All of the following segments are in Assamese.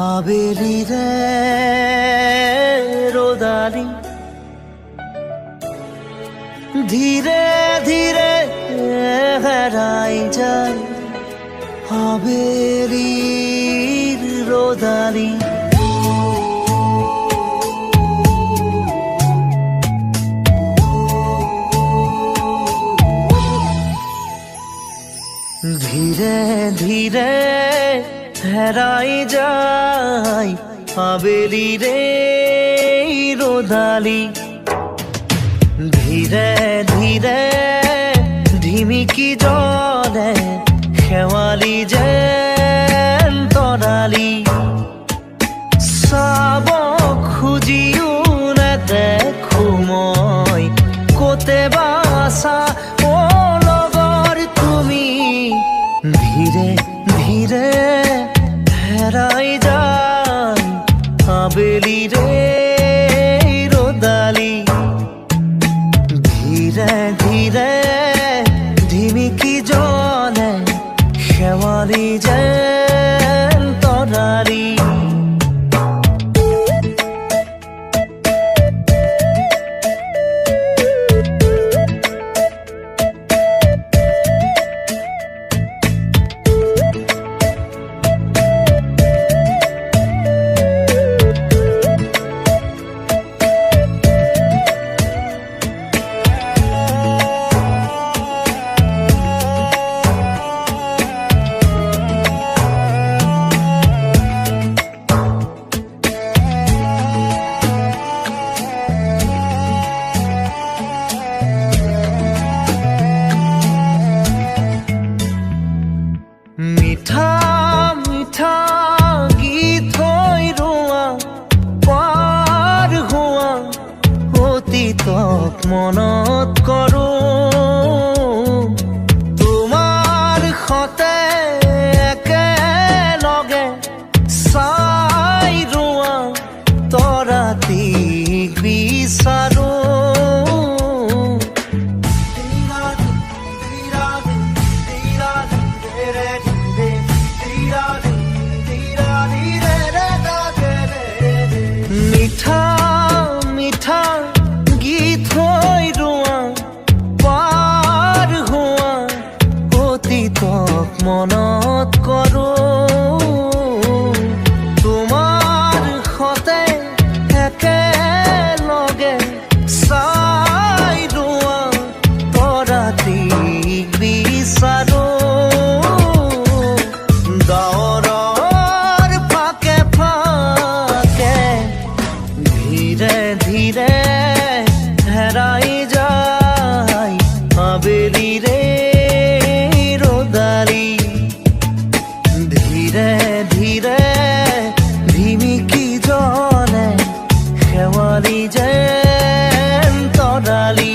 আবেলি রে রোদালি ধীরে ধীরে হেরাই যায় আবেলির রোদালি ধীরে ধীরে হেরাই যায় আবেলি রে রোদালি ধীরে ধীরে ঢিমিকি জলে শেৱালি যেন তৰালি চাব খুজিও নেদেখো মই ক'তে বা আছা অ লগৰ তুমি ধীৰে ধীৰে হেৰাই যায় আবেলি ৰে ৰ'দালি ধীৰে ধীৰে ঢিমিকি জলে শেৱালি যেন তৰালি মিঠা মিঠা গীত হৈ ৰোৱা পাৰ হোৱা অতীতক মনত কৰোঁ তোমাৰ সতে একেলগে চাই ৰোৱা তৰাটিক বিচাৰোঁ মিঠা মিঠা গীত হৈ ৰোৱা পাৰ হোৱা অতীতক মনত কৰোঁ তোমাৰ সতে একেলগে চাই ৰোৱা তৰাটিক বিচাৰোঁ ধীৰে ধীৰে হেৰাই যায় আবেলি ৰে ৰ'দালি ধীৰে ধীৰে ঢিমিকি জলে শেৱালি যেন তৰালি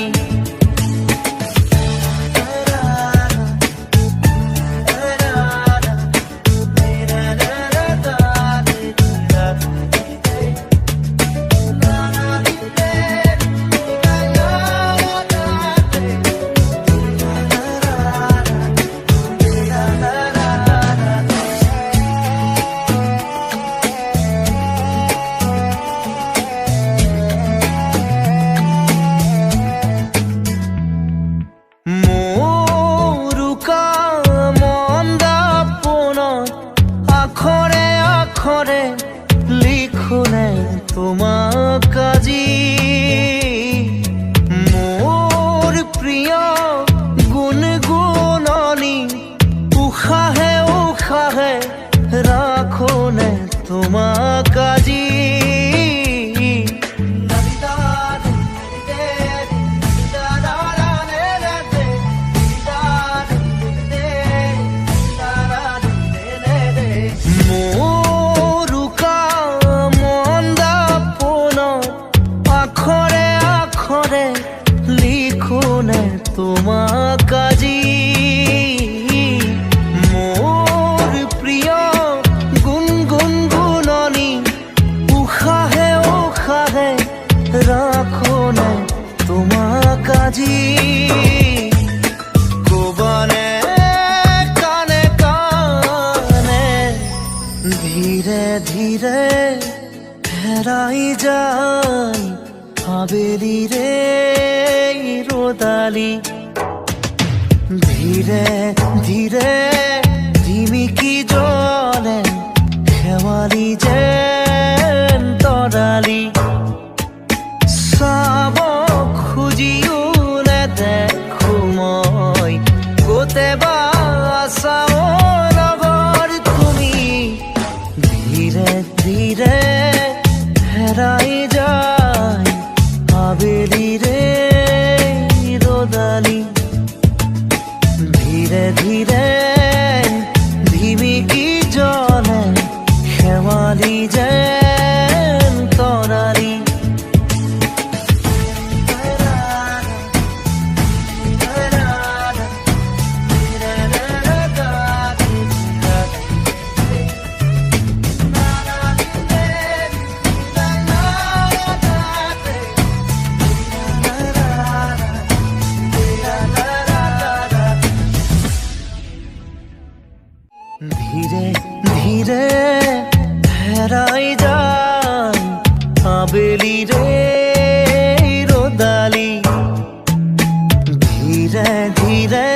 আখৰে লিখোনে তোমাক আজি মোৰ প্ৰিয় গুণগুণনি উশাহে উশাহে ৰাখোনে তোমাক আজি লিখোনে তোমাক আজি মোৰ প্ৰিয় গুণগুণনি উশাহে উশাহে ৰাখোনে তোমাক আজি ক'বানে কাণে কাণে ধীৰে ধীৰে ৰে ৰোদালি ধীৰে ধীৰে ঝিমিকি জলে খেৱালি যেন তৰালি চাব খুজিও নেদেখো মই গোটে বা আছাও লগৰ তুমি ধীৰে ধীৰে হেৰাই যায় আবেলিৰে ৰ'দালি ধীৰে ধীৰে ধিমিকি জলে খেৱালি যেন তৰালি ধীৰে ধীৰে হেৰাই যায় আবেলিৰে ৰ'দালি ধীৰে ধীৰে